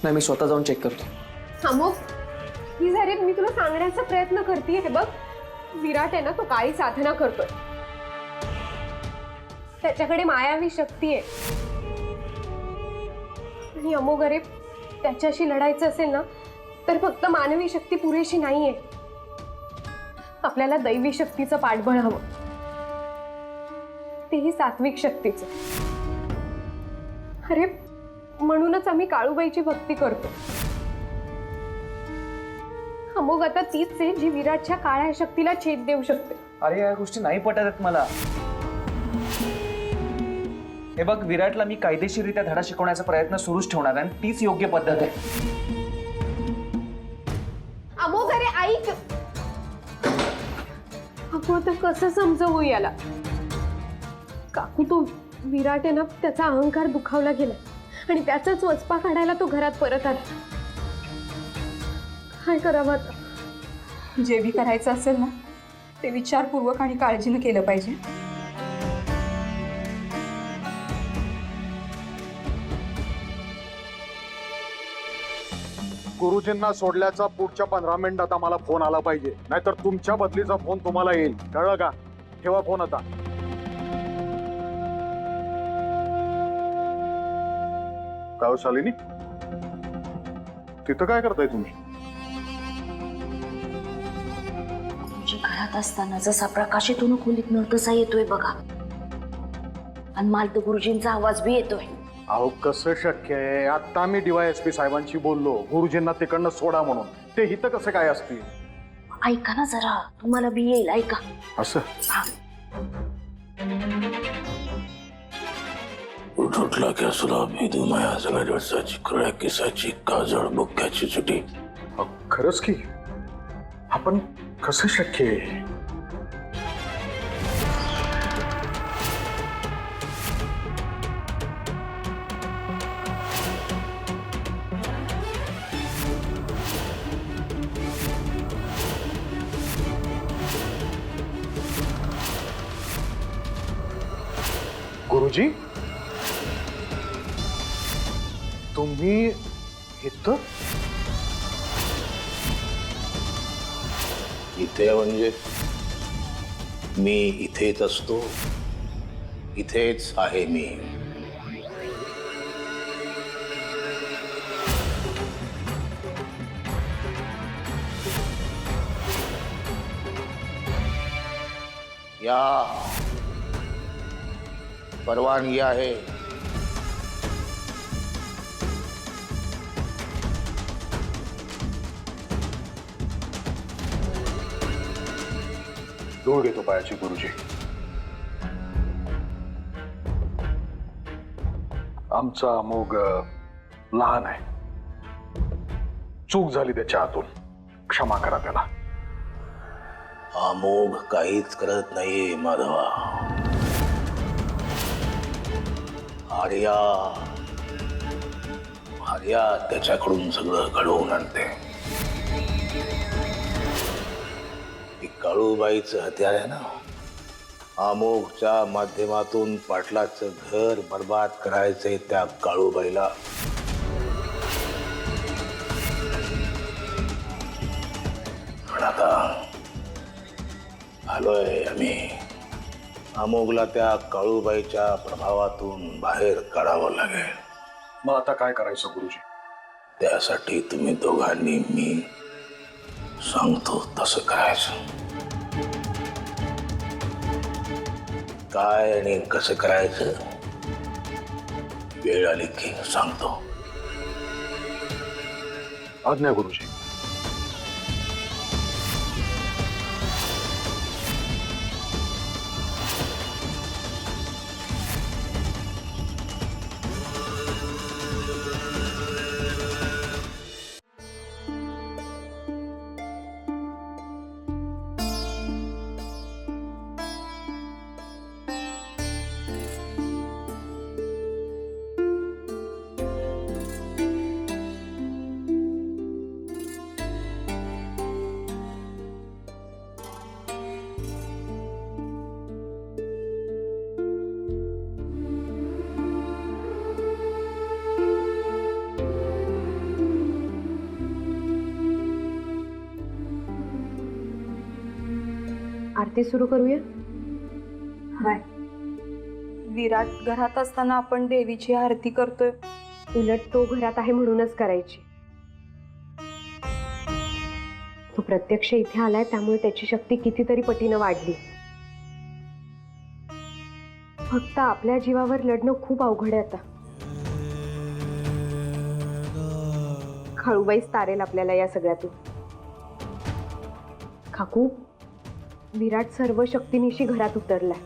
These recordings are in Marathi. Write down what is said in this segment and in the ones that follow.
नाही, मी स्वतः जाऊन चेक करतो. अमोघ, ही जरी मी तुला सांगण्याचा प्रयत्न करते. हे बघ, विराट आहे ना, तो काळी साधना करतोय. त्याच्याकडे मायावी शक्ती आहे. आणि अमोघ, अरे त्याच्याशी लढायचं असेल ना, तर फक्त मानवी शक्ती पुरेशी नाहीये. आपल्याला दैवी शक्तीचं पाठबळ हवं, तेही सात्विक शक्तीचं. अरे म्हणूनच आम्ही काळूबाईची भक्ती करतो. अमोघ, आता तीच आहे जी विराटच्या काळ्या शक्तीला छेद देऊ शकते. अरे या गोष्टी नाही पटत आहेत मला. हे बघ, विराटला मी कायदेशीररित्या धडा शिकवण्याचा प्रयत्न सुरूच ठेवणार आहे आणि तीच योग्य पद्धत आहे. अमोघ, अरे ऐक. अगो, तर कसं समजवू याला? काकू, तो विराट आहे ना, त्याचा अहंकार दुखावला गेला आणि त्याचाच वचपा काढायला तो घरात परत आला. काय करावं आता? जे बी करायचं असेल ना, ते विचारपूर्वक आणि काळजीने केलं पाहिजे. गुरुजींना सोडल्याचा पुढच्या 15 मिनिटात आम्हाला फोन आला पाहिजे, नाहीतर तुमच्या बदलीचा फोन तुम्हाला येईल. कळलं का? ठेवा फोन आता. काय हो शालिनी, तिथं काय करताय तुम्ही? गुरुजी घरात असताना जसा प्रकाश येतो ना खोलीतनं, तसा येतोय बघा. आणि मला तर गुरुजींचा आवाज बी येतोय. अहो, कसं शक्य आहे? आता मी DYSP साहेबांशी बोललो गुरुजींना तिकडनं सोडा म्हणून. ते हिथं कसं काय असतील? ऐका ना जरा, तुम्हाला बी येईल, ऐका. असं उठला की असला भेदू माया सगळ्या दिवसाची कळ्या केसाची काजळ बुक्याची चुटी. अहो, खरंच की आपण कसं शक्य आहे? गुरुजी, तुम्ही इथं? इथे म्हणजे मी इथेच असतो, इथेच आहे मी. या परवानगी आहे. धूळ घेतो पायाची गुरुजी. आमचा अमोघ लहान आहे, चूक झाली त्याच्या हातून, क्षमा करा त्याला. अमोघ काहीच करत नाहीये माधवा. आर्या आर्या त्याच्याकडून सगळं घडवून आणते. ती काळूबाईचं हत्यार आहे ना, अमोघच्या माध्यमातून पाटलाचं घर बर्बाद करायचंय त्या काळूबाईला. पण आता आलोय आम्ही. अमोघला त्या काळूबाईच्या प्रभावातून बाहेर काढावं लागेल. मग आता काय करायचं गुरुजी? त्यासाठी तुम्ही दोघांनी मी सांगतो तसं करायचं. काय आणि कसं करायचं वेळ आली की सांगतो. आज्ञा गुरुजी. आरती सुरू करूया. नाही, विराट घरात असताना आपण देवीची आरती करतोय. उलट तो घरात आहे म्हणूनच करायची. तो प्रत्यक्ष इथे आलाय त्यामुळे त्याची शक्ती कितीतरी पटीनं वाढली. फक्त आपल्या जीवावर लढणं खूप अवघड आहे आता. काळूबाईच तारेल आपल्याला या सगळ्यातून. काकू, विराट सर्व शक्तीनिशी घरात उतरलाय.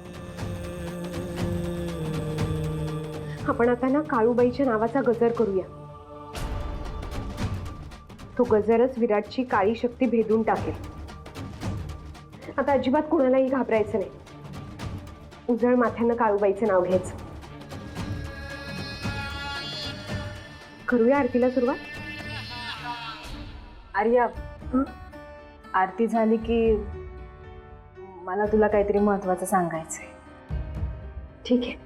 आपण आता ना काळूबाईच्या नावाचा गजर करूया. तो गजरच विराटची काळी शक्ती भेदून टाकेल. आता अजिबात कोणालाही घाबरायचं नाही. उजळ माथ्यानं काळूबाईचं नाव घ्यायचं. करूया आरतीला सुरुवात. आर्या, आरती झाली की मला तुला काहीतरी महत्वाचं सांगायचंय. ठीक आहे.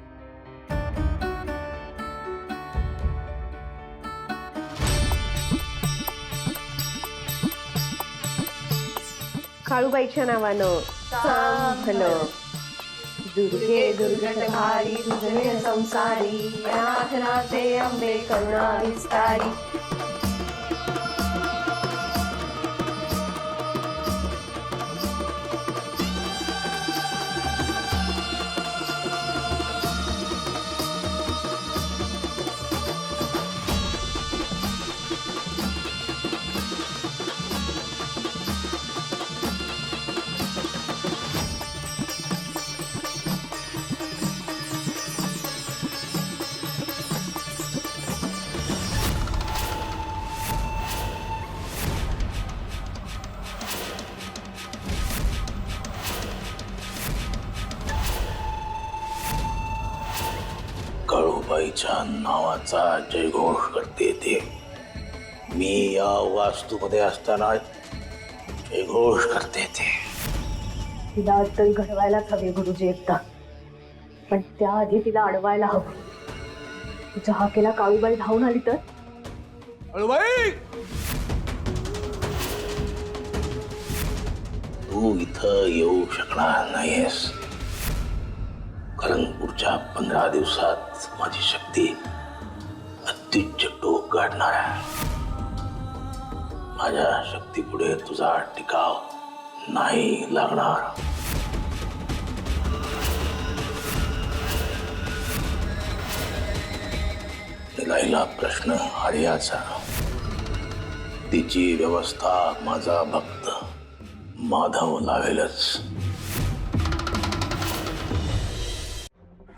काळूबाईच्या नावानं सांभलं. दुर्गे दुर्गटहारी तुझे संसारी, नाथनाथे अंबे करुणा विस्तारी. काळूबाईच्या नावाचा जयघोष करते ते. मी या वास्तूमध्ये असताना जयघोष करते ते. तिला अद्दल घडवायलाच हवे गुरुजी एकदा, पण त्याआधी तिला अडवायला हवं. तुझ्या हाकेला काळूबाई धावून आली तर? तू इथं येऊ शकणार नाहीस, कारण पुढच्या 15 दिवसात माझी शक्ती अत्युच्च टोक गाठणार आहे. माझ्या शक्तीपुढे तुझा टिकाव नाही लागणार. निलाईला प्रश्न आर्याचा. तिची व्यवस्था माझा भक्त माधव लावेलच.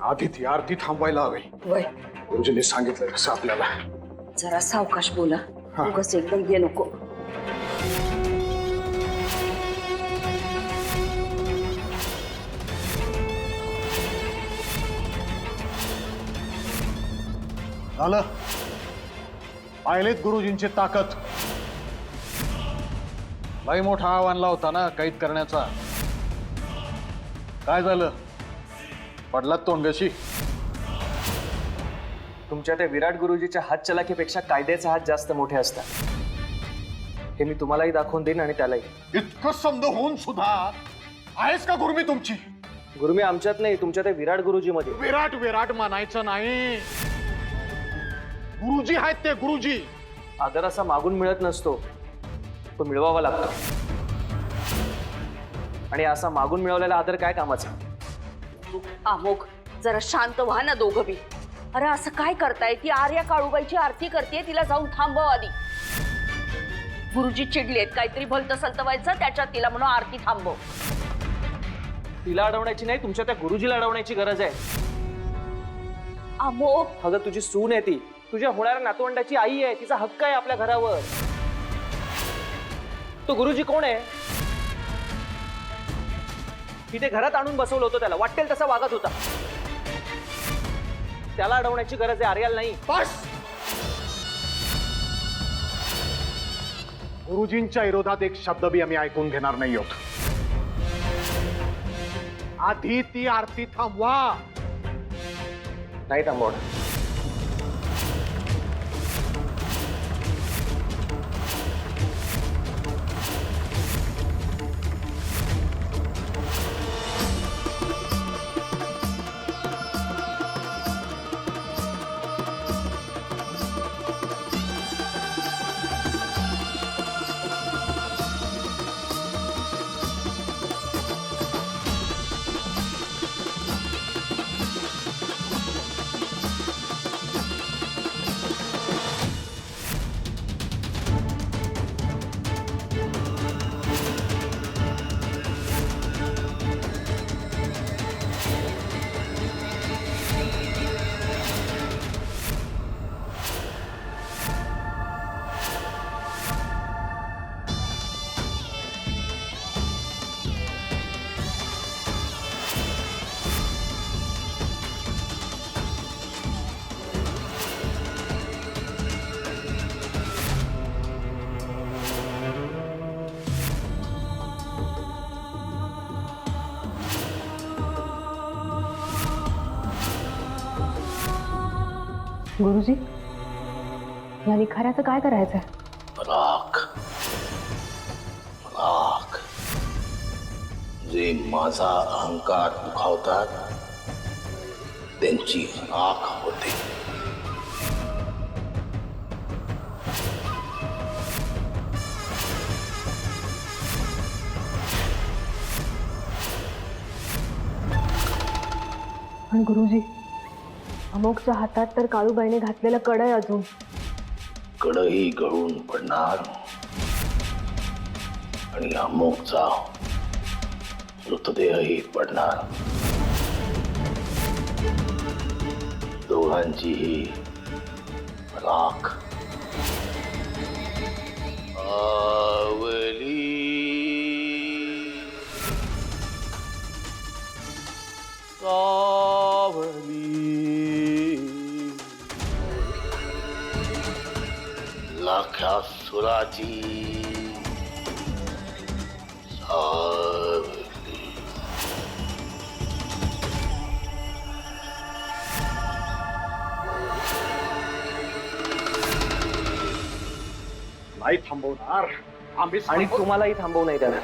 आधी ती आरती थांबवायला हवी. गुरुजींनी सांगितलं कसं आपल्याला. जरा सावकाश बोला, हा. उगाच एकदम ये नको. झालं, पाहिलेत गुरुजींची ताकद. लई मोठा आव्हान होता ना कैद करण्याचा. काय झालं, पडलात तोंडगशी? तुमच्या त्या विराट गुरुजीच्या हात चलाखीपेक्षा कायद्याचे हात जास्त मोठे असतात. हे मी तुम्हालाही दाखवून देईन आणि त्यालाही. इतकं समज होऊन सुद्धा आहेस का गुरुमी तुमची? गुरुमी आमच्यात नाही, तुमच्या त्या विराट गुरुजीमध्ये. विराट विराट मानायचं नाही. गुरुजी आहेत ते, गुरुजी. आदर असा मागून मिळत नसतो, तो मिळवावा लागतो. आणि असा मागून मिळवलेला आदर काय कामाचा? आमोग, जरा शांत व्हा ना दोघं बी. अरे असं काय करताय? ती आर्या काळूबाईची आरती करते, तिला जाऊन थांबव आधी. गुरुजी चिडलेत, काहीतरी भलतं सलतं व्हायचं त्याच्यात तिला म्हणून आरती थांबव. तिला अडवण्याची नाही, तुमच्या त्या गुरुजीला अडवण्याची गरज आहे. अमोग, अगं तुझी सून आहे ती, तुझ्या होणाऱ्या नातवंडाची आई आहे, तिचा हक्क आहे आपल्या घरावर. तो गुरुजी कोण आहे? तिथे घरात आणून बसवलं होतं त्याला, वाटेल तसा वागत होता. त्याला अडवण्याची गरज आहे, आर्याला नाही. बस. गुरुजींच्या विरोधात एक शब्द बी आम्ही ऐकून घेणार नाही आहोत. आधी ती आरती थांबवा. नाही थांबवणार. गुरुजी या निखाऱ्याचं काय करायचंय? राख राख जे माझा अहंकार दुखावतात त्यांची राख होते. पण गुरुजी अमोकच्या हातात तर काळूबाईने घातलेलं कड आहे अजून. कडही गळून पडणार आणि अमोकचा मृतदेहही पडणार. दोघांचीही राख. आवली लाख्या सुराची सावली. नाही थांबवणार आम्ही आणि तुम्हालाही थांबवू नाही देणार.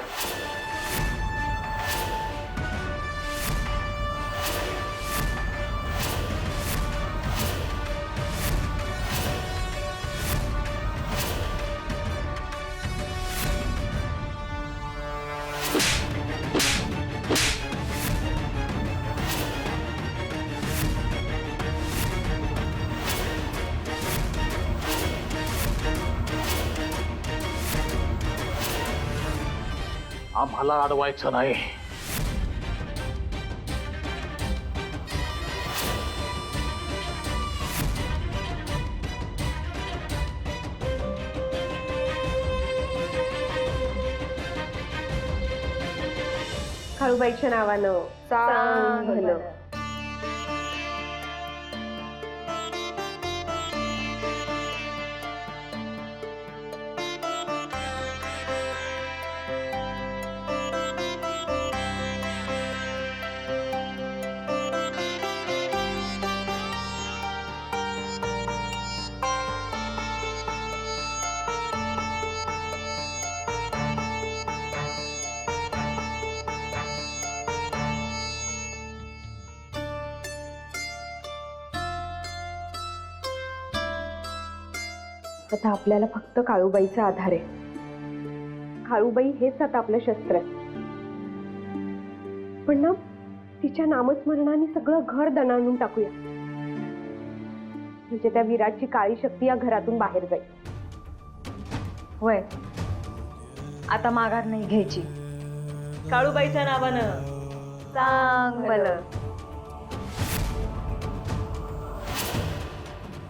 आम्हाला अडवायचं नाही. काळूबाईच्या नावानं सांग भलं. आता आपल्याला फक्त काळूबाईचा आधार आहे. काळूबाई हेच आता आपलं शस्त्र आहे. पण ना तिच्या नामस्मरणाने सगळं घर दणाणून टाकूया, म्हणजे त्या विराटची काळी शक्ती या घरातून बाहेर जाईल. होय, आता माघार नाही घ्यायची. काळूबाईच्या नावानं सांग भलं.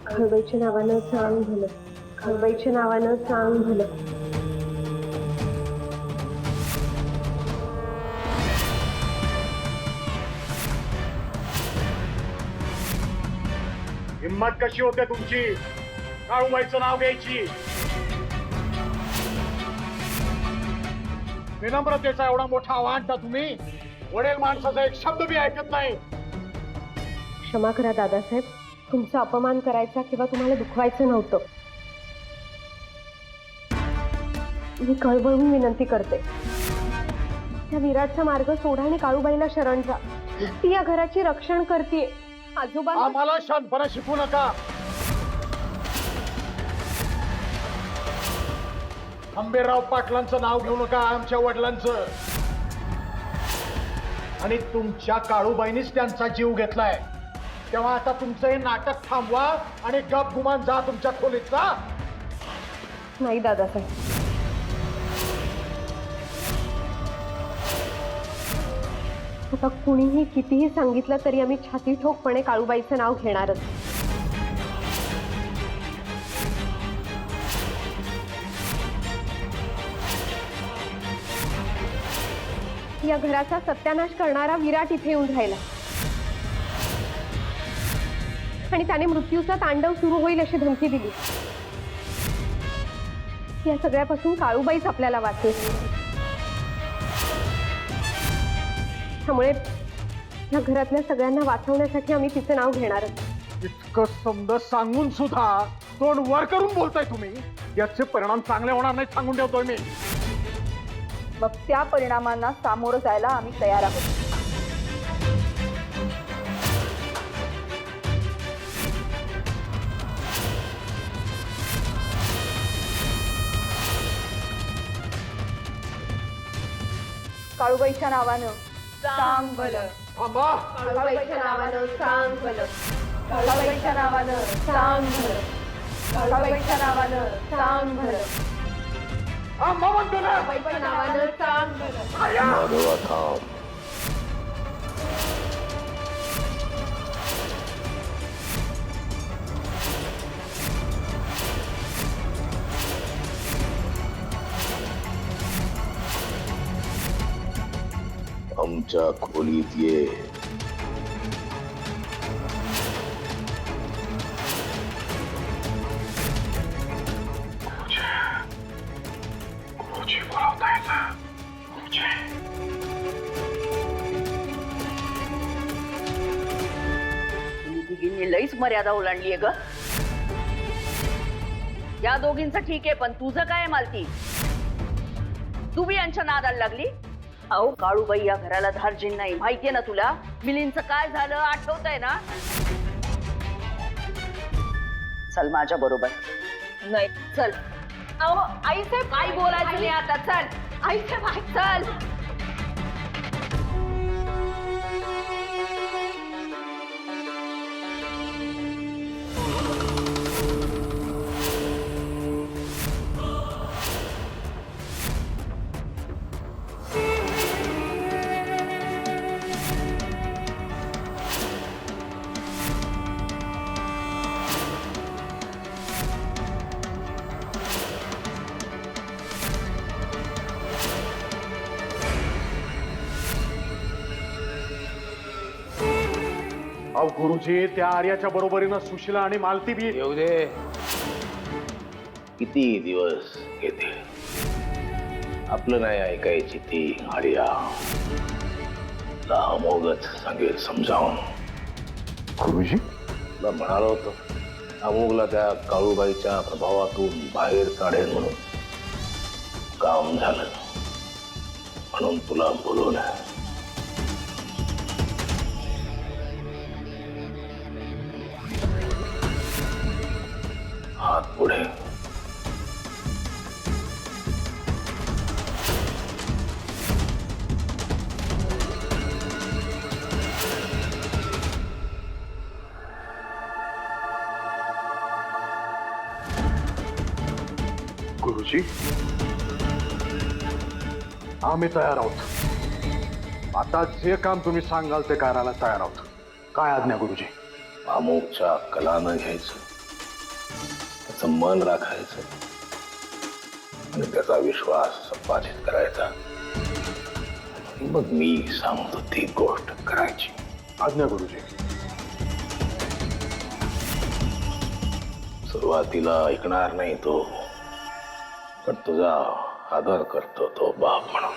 काळूबाईच्या नावानं सांग भलं. काळूबाईच्या नावानं सांग भलं. हिम्मत कशी होते तुमची काळूबाईचं नाव घ्यायची? विनम्रतेचा एवढा मोठा आव्हान तुम्ही वडील माणसाचा एक शब्द बी ऐकत नाही. क्षमा करा दादासाहेब, तुमचा अपमान करायचा किंवा तुम्हाला दुखवायचं नव्हतं. मी कळवळून विनंती करते, त्या विराटचा मार्ग सोडा आणि काळूबाईला शरण जा. ती या घराची रक्षण करते. आजोबा आम्हाला शांतपणा शिकवू नका. आंबेराव पाटलांचं नाव घेऊ नका, आमच्या वडिलांचं. आणि तुमच्या काळूबाईनीच त्यांचा जीव घेतलाय, तेव्हा आता तुमचं हे नाटक थांबवा आणि गप गुमान जा तुमच्या खोलीत जा. नाही दादासाहेब, आता कुणीही कितीही सांगितलं तरी आम्ही छाती ठोकपणे काळूबाईचं नाव घेणारच. या घराचा सत्यानाश करणारा विराट इथे येऊन राहिला आणि त्याने मृत्यूचा तांडव सुरू होईल अशी धमकी दिली. या सगळ्यापासून काळूबाईच आपल्याला वाचेल. त्यामुळे या घरातल्या सगळ्यांना वाचवण्यासाठी आम्ही तिचं नाव घेणारच. इतकं समजा सांगून सुद्धा तोंड वर करून बोलताय तुम्ही. याचे परिणाम चांगले होणार नाही सांगून ठेवतोय मी. मग त्या परिणामांना सामोरं जायला आम्ही तयार आहोत. काळूबाईच्या नावानं सांग भलं. थांबा. काळूबाईच्या नावानं सांग भलं. काळूबाईच्या नावानं सांग भलं. काळूबाईच्या नावानं सांग भलं. थांबा म्हणतो ना. काळूबाईच्या नावानं सांग भलं. माधवा थांब. आमच्या खोलीत ये. तुम्ही तिघींनी लईच मर्यादा ओलांडलीये ग. या दोघींचं ठीक आहे, पण तुझं काय आहे मालती? तू बी यांच्या नादाला लागली. अहो काळूबाई या घराला धार्जिन नाही, माहितीये ना तुला. मिलींचं काय झालं आठवतंय ना? चल माझ्या बरोबर. नाही. चल. अहो आईसाहेब काय बोलायचं नाही आता. चल आईसाहेब चल. अहो गुरुजी, त्या आर्याच्या बरोबरीनं सुशीला आणि मालती बी. येऊ दे. किती दिवस घेते आपलं नाही ऐकायची ती आर्या. अमोगच सांगेल समजावून. गुरुजी तुला म्हणालो होतो अमोगला त्या काळूबाईच्या प्रभावातून बाहेर काढेल म्हणून. काम झालं म्हणून तुला बोलवलं. हात पुढे. गुरुजी आम्ही तयार आहोत. आता जे काम तुम्ही सांगाल ते करायला तयार आहोत. काय आज्ञा गुरुजी? अमोगच्या कलानं घ्यायचं, त्याचं मन राखायचं आणि त्याचा विश्वास संपादित करायचा. आणि मग मी सांगतो ती गोष्ट करायची. आज्ञा गुरुजी. सुरुवातीला ऐकणार नाही तो, पण तुझा आदर करतो तो बाप म्हणून.